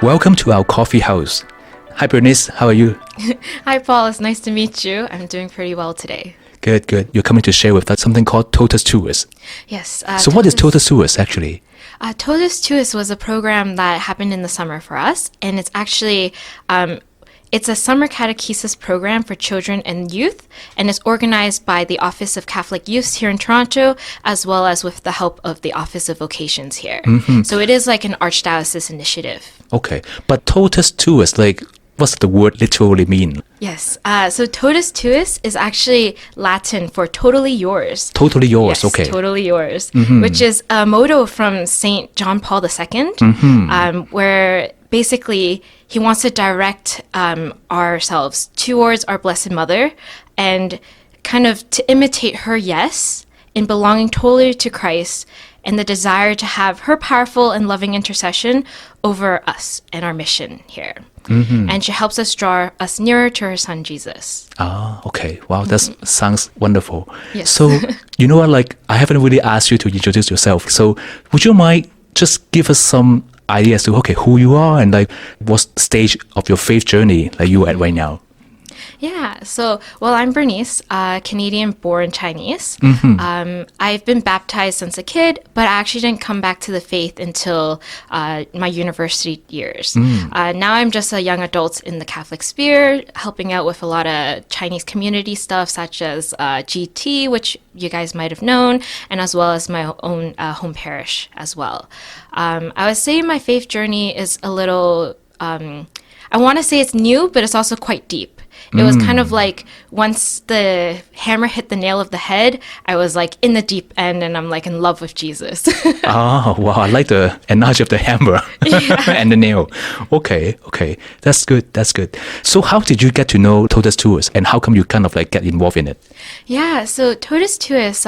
Welcome to our coffee house. Hi, Bernice. How are you? Hi, Paul. It's nice to meet you. I'm doing pretty well today. Good, good. You're coming to share with us something called Totus Tuus. Yes. So what is Totus Tuus actually? Totus Tuus was a program that happened in the summer for us, and it's actually it's a summer catechesis program for children and youth, and it's organized by the Office of Catholic Youth here in Toronto, as well as with the help of the Office of Vocations here. So it is like an archdiocese initiative. Okay, but Totus Tuus, like, what's the word literally mean? Yes. So Totus Tuus is actually Latin for totally yours. Totally yours, Yes, okay. Totally yours, which is a motto from Saint John Paul II, where basically he wants to direct ourselves towards our Blessed Mother and kind of to imitate her yes in belonging totally to Christ and the desire to have her powerful and loving intercession over us and our mission here. And she helps us draw us nearer to her son, Jesus. Ah, okay. Wow, that sounds wonderful. Yes. So, you know what, like, I haven't really asked you to introduce yourself. So, would you mind just give us some ideas to, okay, who you are and, like, what stage of your faith journey that you are at right now? Yeah, so, well, I'm Bernice, Canadian-born Chinese. I've been baptized since a kid, but I actually didn't come back to the faith until my university years. Now I'm just a young adult in the Catholic sphere, helping out with a lot of Chinese community stuff, such as GT, which you guys might have known, and as well as my own home parish as well. I would say my faith journey is a little, I want to say it's new, but it's also quite deep. It was kind of like once the hammer hit the nail of the head, I was like in the deep end and I'm like in love with Jesus. Oh, wow. I like the analogy of the hammer and the nail. Okay, okay. That's good. That's good. So how did you get to know Totus Tuus and how come you kind of like get involved in it? Yeah, so Totus Tuus,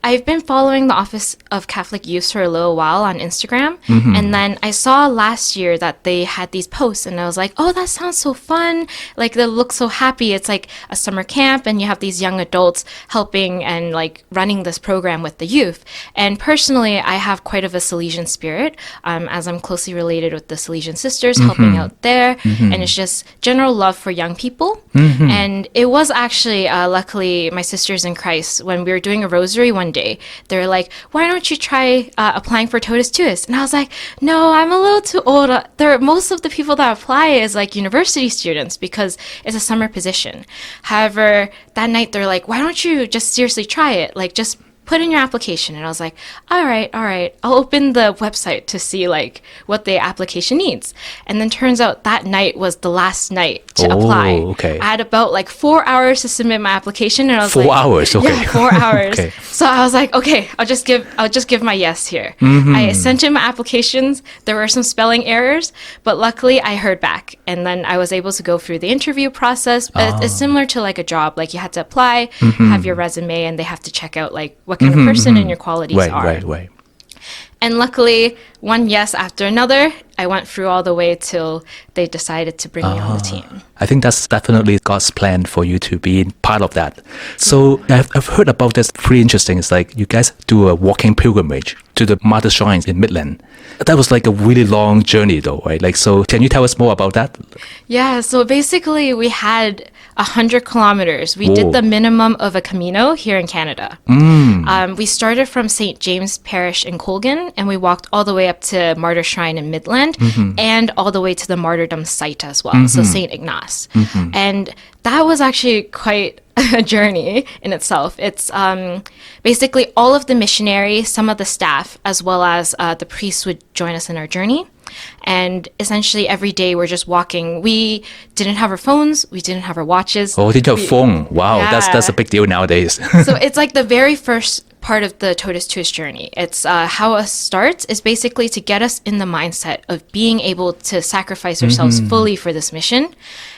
I've been following the Office of Catholic Youth for a little while on Instagram. And then I saw last year that they had these posts and I was like, oh, that sounds so fun. Like they look so happy. It's like a summer camp and you have these young adults helping and like running this program with the youth. And personally, I have quite of a Salesian spirit as I'm closely related with the Salesian sisters helping out there. And it's just general love for young people. And it was actually, luckily, my sisters in Christ, when we were doing a rosary one day, they were like, why don't you try applying for Totus Tuus? And I was like, no, I'm a little too old. Most of the people that apply is like university students because it's a summer position. However, that night they're like, why don't you just seriously try it? Like, just put in your application. And I was like, all right. I'll open the website to see like what the application needs. And then turns out that night was the last night to apply. Okay. I had about like 4 hours to submit my application. And I was 4 like, hours, okay. Yeah, 4 hours. Okay. So I was like, okay, I'll just give my yes here. I sent in my applications. There were some spelling errors, but luckily I heard back. And then I was able to go through the interview process. It's similar to like a job. Like you had to apply, have your resume, and they have to check out like what kind of person and your qualities are. Right. And luckily, one yes after another, I went through all the way till they decided to bring me on the team. I think that's definitely God's plan for you to be part of that. So I've heard about this, pretty interesting. It's like you guys do a walking pilgrimage to the Martyr Shrines in Midland. That was like a really long journey though, right? Like, so can you tell us more about that? Yeah, so basically we had 100 kilometers. We did the minimum of a Camino here in Canada. We started from St. James Parish in Colgan and we walked all the way up to Martyr Shrine in Midland and all the way to the martyrdom site as well, so St. Ignace. And that was actually quite a journey in itself. It's basically all of the missionaries, some of the staff, as well as the priests would join us in our journey. And essentially every day we're just walking. We didn't have our phones. We didn't have our watches. Oh, did you have phone? Wow, Yeah. that's a big deal nowadays. So it's like the very first part of the Totus Tuus journey. It's how it starts is basically to get us in the mindset of being able to sacrifice ourselves fully for this mission.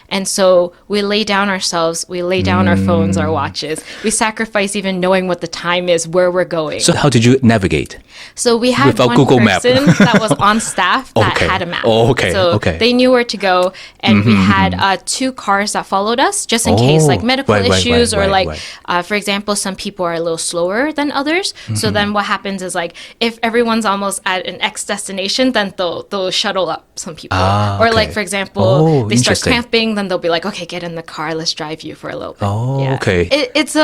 And so we lay down ourselves, we lay down our phones, our watches. We sacrifice even knowing what the time is, where we're going. So how did you navigate? So we had Without one Google Map. person that was on staff that had a map. Oh, okay. So Okay. they knew where to go. And we had 2 cars that followed us just in case like medical issues or for example, some people are a little slower than others. So then what happens is like if everyone's almost at an X destination, then they'll shuttle up some people. Or like, for example, they start cramping, then they'll be like, okay, get in the car, let's drive you for a little bit. Okay. It's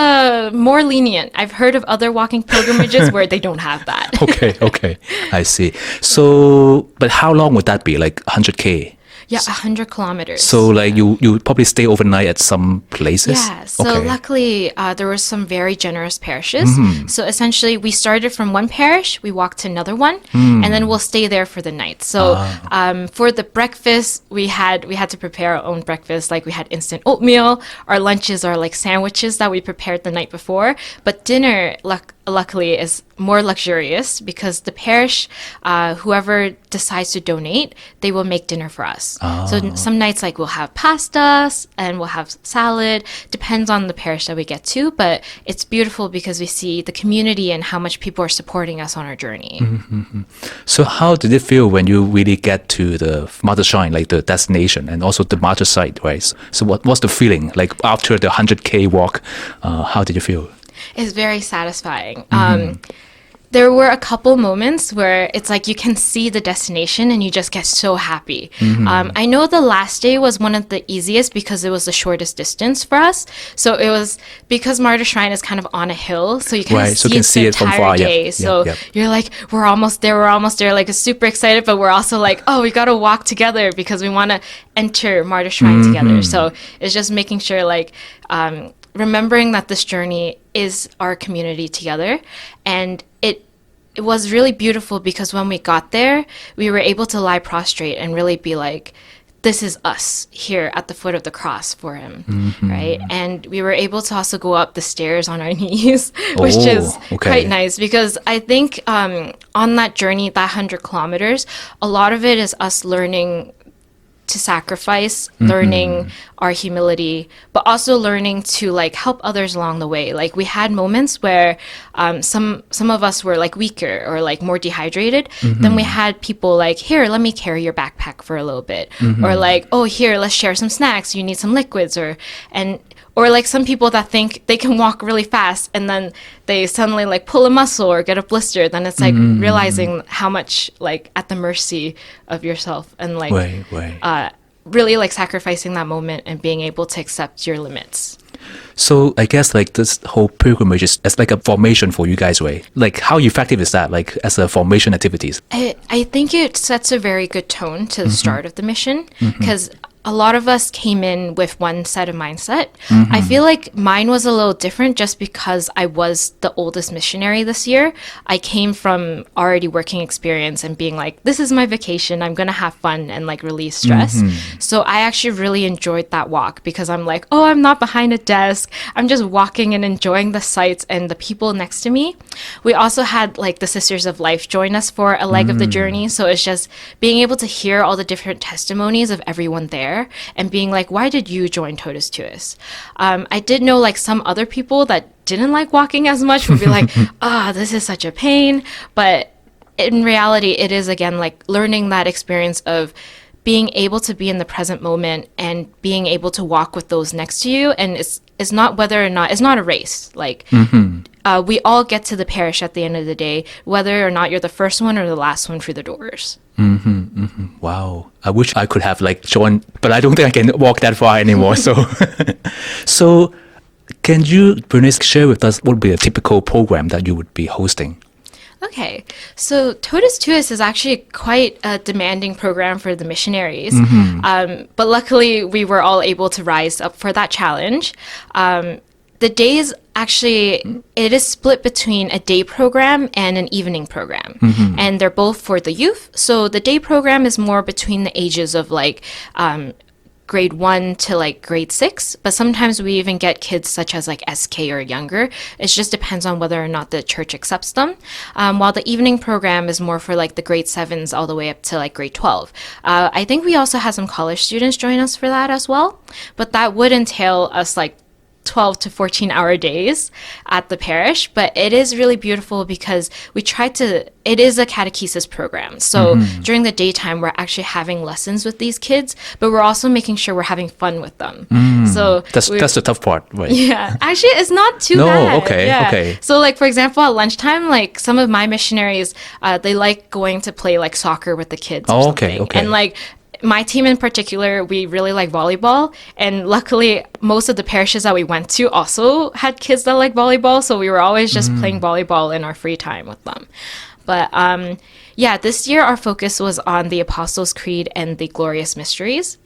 more lenient. I've heard of other walking pilgrimages where they don't have that. Okay. I see. So, but how long would that be? Like 100K? Yeah, 100 kilometers. So like you probably stay overnight at some places? Yeah, so luckily there were some very generous parishes. So essentially we started from one parish, we walked to another one, and then we'll stay there for the night. So for the breakfast, we had to prepare our own breakfast. Like we had instant oatmeal. Our lunches are like sandwiches that we prepared the night before. But dinner, luckily, is more luxurious because the parish, whoever decides to donate, they will make dinner for us. So some nights like we'll have pasta and we'll have salad, depends on the parish that we get to, but it's beautiful because we see the community and how much people are supporting us on our journey. So how did it feel when you really get to the Mother Shrine, like the destination and also the martyr site, right? So what's the feeling like after the 100K walk? How did you feel? It's very satisfying. There were a couple moments where it's like you can see the destination and you just get so happy. I know the last day was one of the easiest because it was the shortest distance for us. So it was because Martyr Shrine is kind of on a hill, so you kind of see it the entire day. So you're like, we're almost there. Like it's super excited, but we're also like, oh, we got to walk together because we want to enter Martyr Shrine together. So it's just making sure like, remembering that this journey is our community together. And it was really beautiful because when we got there, we were able to lie prostrate and really be like, this is us here at the foot of the cross for him, right? And we were able to also go up the stairs on our knees, which is quite nice because I think on that journey, that 100 kilometers, a lot of it is us learning to sacrifice, learning our humility, but also learning to like help others along the way. Like we had moments where some of us were like weaker or like more dehydrated. Then we had people like, here, let me carry your backpack for a little bit. Or like, oh, here, let's share some snacks. You need some liquids or like some people that think they can walk really fast and then they suddenly like pull a muscle or get a blister. Then it's like realizing how much like at the mercy of yourself and like really like sacrificing that moment and being able to accept your limits. So I guess like this whole pilgrimage is as like a formation for you guys, right? Like how effective is that like as a formation activities? I think it sets a very good tone to the start of the mission because a lot of us came in with one set of mindset. I feel like mine was a little different just because I was the oldest missionary this year. I came from already working experience and being like, this is my vacation. I'm going to have fun and like release stress. So I actually really enjoyed that walk because I'm like, oh, I'm not behind a desk. I'm just walking and enjoying the sights and the people next to me. We also had like the Sisters of Life join us for a leg of the journey. So it's just being able to hear all the different testimonies of everyone there and being like, why did you join Totus Tuus? I did know like some other people that didn't like walking as much would be like, this is such a pain. But in reality, it is again like learning that experience of being able to be in the present moment and being able to walk with those next to you. And it's not whether or not, it's not a race. Like we all get to the parish at the end of the day, whether or not you're the first one or the last one through the doors. Wow. I wish I could have like joined, but I don't think I can walk that far anymore. So can you, Bernice, share with us what would be a typical program that you would be hosting? Okay, so Totus Tuus is actually quite a demanding program for the missionaries, but luckily we were all able to rise up for that challenge. The days actually, it is split between a day program and an evening program, and they're both for the youth. So the day program is more between the ages of like grade 1 to like grade 6, but sometimes we even get kids such as like SK or younger. It just depends on whether or not the church accepts them. While the evening program is more for like the grade 7s all the way up to like grade 12. I think we also had some college students join us for that as well, but that would entail us like 12 to 14-hour days at the parish. But it is really beautiful because it is a catechesis program. So during the daytime, we're actually having lessons with these kids, but we're also making sure we're having fun with them. So That's the tough part, right? yeah, actually, it's not too No, bad. okay, Yeah. okay. So, like, for example, at lunchtime, like, some of my missionaries, they like going to play, like, soccer with the kids or Oh, something. okay. And, like, my team in particular, we really like volleyball. And luckily, most of the parishes that we went to also had kids that like volleyball. So we were always just playing volleyball in our free time with them. But yeah, this year our focus was on the Apostles' Creed and the Glorious Mysteries.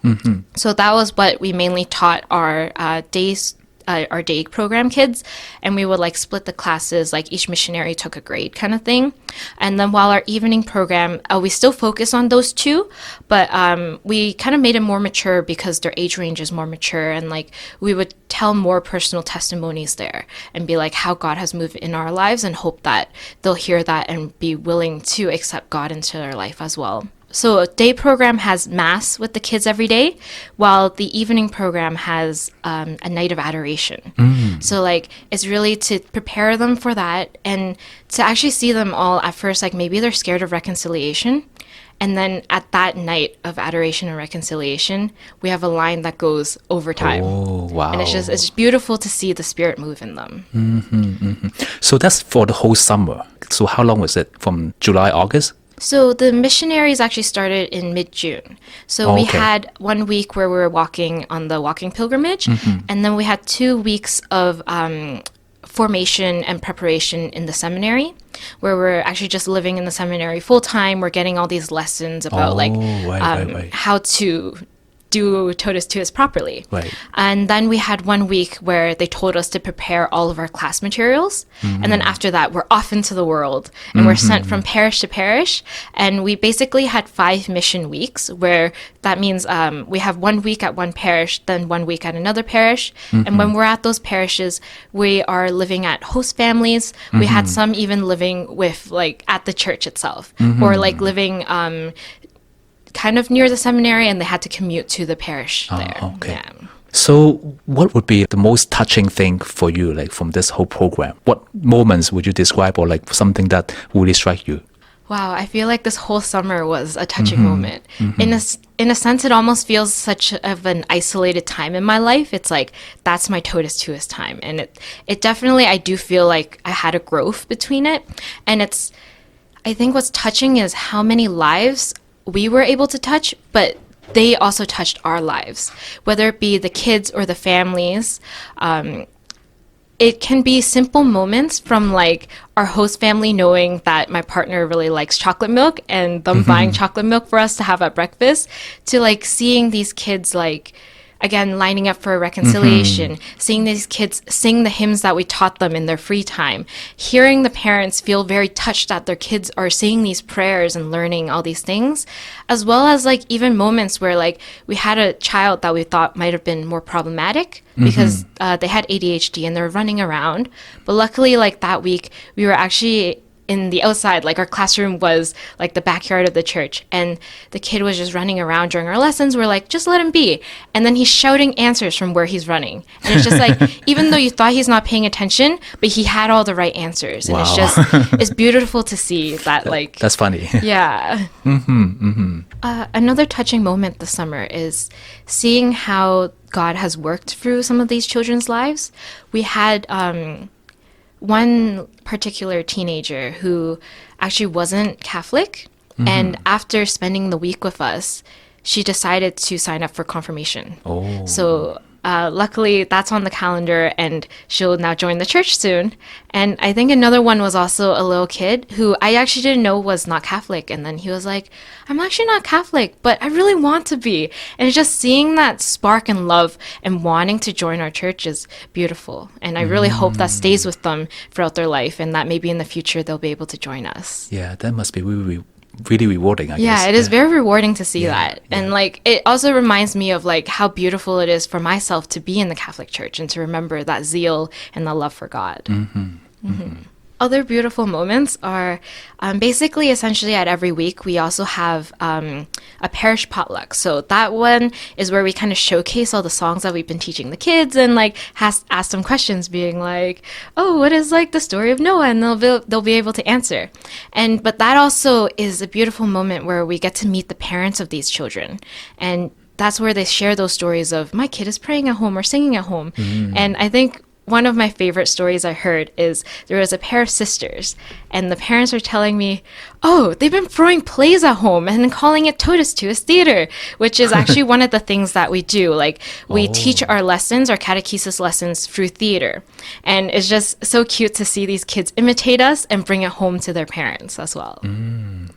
So that was what we mainly taught our day program kids, and we would like split the classes, like each missionary took a grade kind of thing. And then while our evening program, we still focus on those two, but we kind of made it more mature because their age range is more mature, and like we would tell more personal testimonies there and be like how God has moved in our lives, and hope that they'll hear that and be willing to accept God into their life as well. So a day program has mass with the kids every day, while the evening program has a night of adoration. So like it's really to prepare them for that, and to actually see them all at first, like maybe they're scared of reconciliation. And then at that night of adoration and reconciliation, we have a line that goes over time. Oh, wow. And it's beautiful to see the Spirit move in them. So that's for the whole summer. So how long was it? From July, August? So the missionaries actually started in mid-June. So we okay. had 1 week where we were walking on the walking pilgrimage, and then we had 2 weeks of formation and preparation in the seminary, where we're actually just living in the seminary full time. We're getting all these lessons about right. how to do Totus Tuus properly. Right. And then we had 1 week where they told us to prepare all of our class materials. And then after that, we're off into the world, and we're sent from parish to parish. And we basically had 5 mission weeks, where that means we have 1 week at one parish, then 1 week at another parish. And when we're at those parishes, we are living at host families. We had some even living with like at the church itself, or like living kind of near the seminary, and they had to commute to the parish there. Okay. Yeah. So what would be the most touching thing for you, like from this whole program? What moments would you describe, or like something that really struck you? Wow, I feel like this whole summer was a touching moment. In a sense, it almost feels such of an isolated time in my life. It's like, that's my Totus Tuus time. And it definitely, I do feel like I had a growth between it. And I think what's touching is how many lives we were able to touch, but they also touched our lives, whether it be the kids or the families. It can be simple moments from like our host family knowing that my partner really likes chocolate milk and them buying chocolate milk for us to have at breakfast, to like seeing these kids like, again, lining up for a reconciliation, seeing these kids sing the hymns that we taught them in their free time, hearing the parents feel very touched that their kids are saying these prayers and learning all these things, as well as like even moments where like we had a child that we thought might have been more problematic because they had ADHD and they were running around. But luckily, like that week, we were actually in the outside, like our classroom was like the backyard of the church, and the kid was just running around during our lessons. We're like, just let him be. And then he's shouting answers from where he's running. And it's just like, even though you thought he's not paying attention, but he had all the right answers. And it's just, it's beautiful to see that, like. That's funny. Yeah. Another touching moment this summer is seeing how God has worked through some of these children's lives. We had one particular teenager who actually wasn't Catholic, and after spending the week with us, she decided to sign up for confirmation. So luckily that's on the calendar, and she'll now join the church soon. And I think another one was also a little kid who I actually didn't know was not Catholic, and then he was like, I'm actually not Catholic, but I really want to be. And just seeing that spark and love and wanting to join our church is beautiful. And I really hope that stays with them throughout their life, and that maybe in the future they'll be able to join us. Yeah, that must be really really rewarding, I guess. Yeah, it is very rewarding to see that. yeah. And like it also reminds me of like how beautiful it is for myself to be in the Catholic Church and to remember that zeal and the love for God. Other beautiful moments are basically essentially at every week we also have a parish potluck. So that one is where we kind of showcase all the songs that we've been teaching the kids and like ask them questions being like, oh, what is like the story of Noah? And they'll be able to answer. But that also is a beautiful moment where we get to meet the parents of these children. And that's where they share those stories of my kid is praying at home or singing at home. And I think one of my favorite stories I heard is there was a pair of sisters and the parents were telling me, oh, they've been throwing plays at home and calling it Totus Tuus theater, which is actually one of the things that we do. Like we teach our lessons, our catechesis lessons through theater. And it's just so cute to see these kids imitate us and bring it home to their parents as well.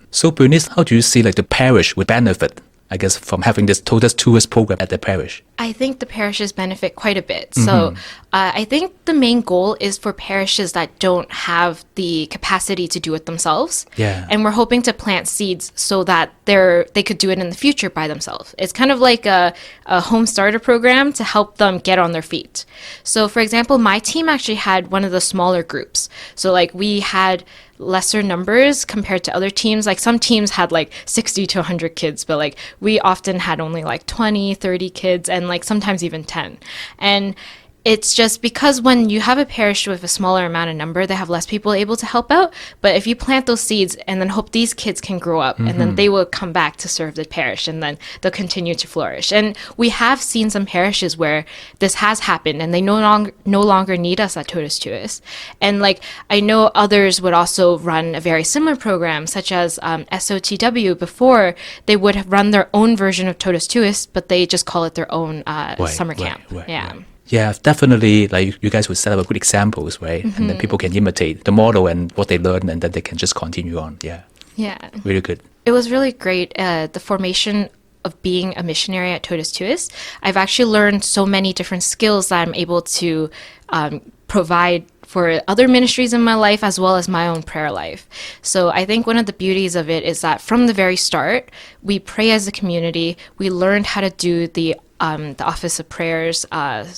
So Bernice, how do you see like the parish would benefit, I guess, from having this Totus Tuus program at the parish? I think the parishes benefit quite a bit. So I think the main goal is for parishes that don't have the capacity to do it themselves. Yeah. And we're hoping to plant seeds so that they could do it in the future by themselves. It's kind of like a home starter program to help them get on their feet. So for example, my team actually had one of the smaller groups. So like we had lesser numbers compared to other teams. Like some teams had like 60 to 100 kids, but like we often had only like 20, 30 kids and like sometimes even 10. And it's just because when you have a parish with a smaller amount of number, they have less people able to help out. But if you plant those seeds and then hope these kids can grow up and then they will come back to serve the parish and then they'll continue to flourish. And we have seen some parishes where this has happened and they no longer need us at Totus Tuus. And like I know others would also run a very similar program such as SOTW. Before they would have run their own version of Totus Tuus, but they just call it their own summer camp. Yeah, definitely. Like you guys would set up good examples, right? And then people can imitate the model and what they learn, and then they can just continue on. Yeah, really good. It was really great. The formation of being a missionary at Totus Tuus. I've actually learned so many different skills that I'm able to provide for other ministries in my life as well as my own prayer life. So I think one of the beauties of it is that from the very start, we pray as a community. We learned how to do the Office of Prayers,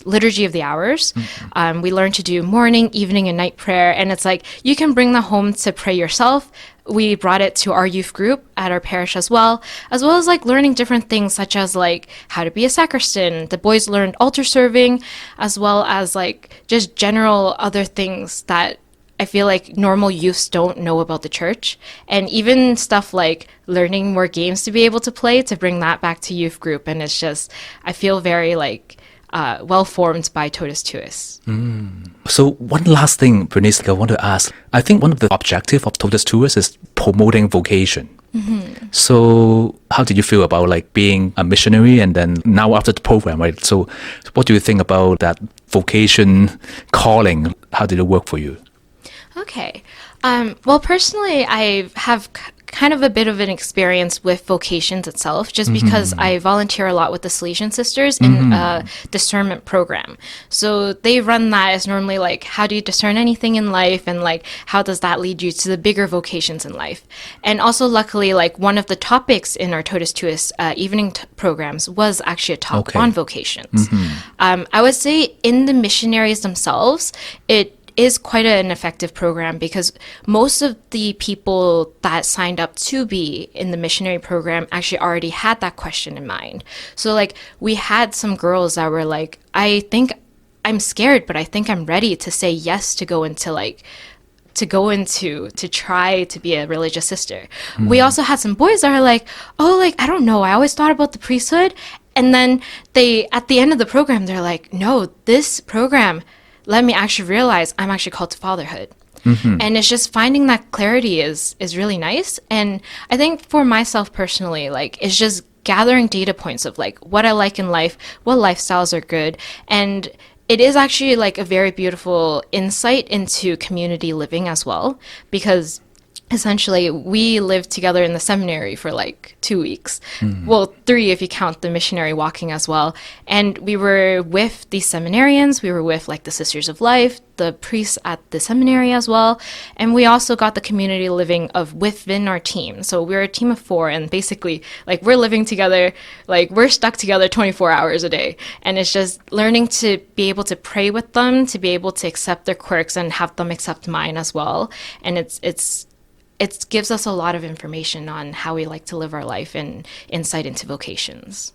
Liturgy of the Hours. We learned to do morning, evening, and night prayer. And it's like, you can bring that home to pray yourself. We brought it to our youth group at our parish as well as like learning different things such as like how to be a sacristan. The boys learned altar serving as well as like just general other things that I feel like normal youths don't know about the church, and even stuff like learning more games to be able to play to bring that back to youth group. And it's just, I feel very like well formed by Totus Tuus. So one last thing, Bernice, I want to ask. I think one of the objectives of Totus Tuus is promoting vocation. So how did you feel about like being a missionary and then now after the program, right? So what do you think about that vocation calling? How did it work for you? Okay. Well, personally, I have kind of a bit of an experience with vocations itself, just because I volunteer a lot with the Salesian Sisters in a discernment program. So they run that as normally like, how do you discern anything in life? And like, how does that lead you to the bigger vocations in life? And also, luckily, like one of the topics in our Totus Tuus evening programs was actually a talk on vocations. I would say in the missionaries themselves, it is quite an effective program because most of the people that signed up to be in the missionary program actually already had that question in mind. So like we had some girls that were like, I think I'm scared, but I think I'm ready to say yes to go into like to try to be a religious sister. We also had some boys that are like, oh, like I don't know, I always thought about the priesthood. And then they at the end of the program they're like, no, this program let me actually realize I'm actually called to fatherhood. And it's just finding that clarity is really nice. And I think for myself personally, like it's just gathering data points of like what I like in life, what lifestyles are good. And it is actually like a very beautiful insight into community living as well, because essentially we lived together in the seminary for like 2 weeks. Well, 3 if you count the missionary walking as well. And we were with the seminarians, we were with like the Sisters of Life, the priests at the seminary as well. And we also got the community living of within our team. So we're a team of 4, and basically like we're living together, like we're stuck together 24 hours a day. And it's just learning to be able to pray with them, to be able to accept their quirks and have them accept mine as well. And it gives us a lot of information on how we like to live our life and insight into vocations.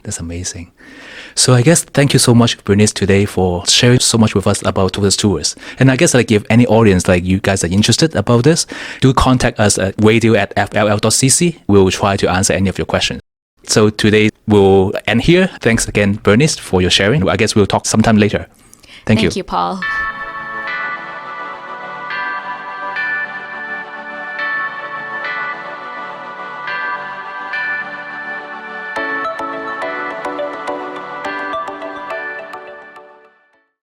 That's amazing. So I guess thank you so much, Bernice, today for sharing so much with us about Totus Tuus. And I guess like if any audience like you guys are interested about this, do contact us at radio@fll.cc. We'll try to answer any of your questions. So today we'll end here. Thanks again, Bernice, for your sharing. I guess we'll talk sometime later. Thank you. Thank you, Paul.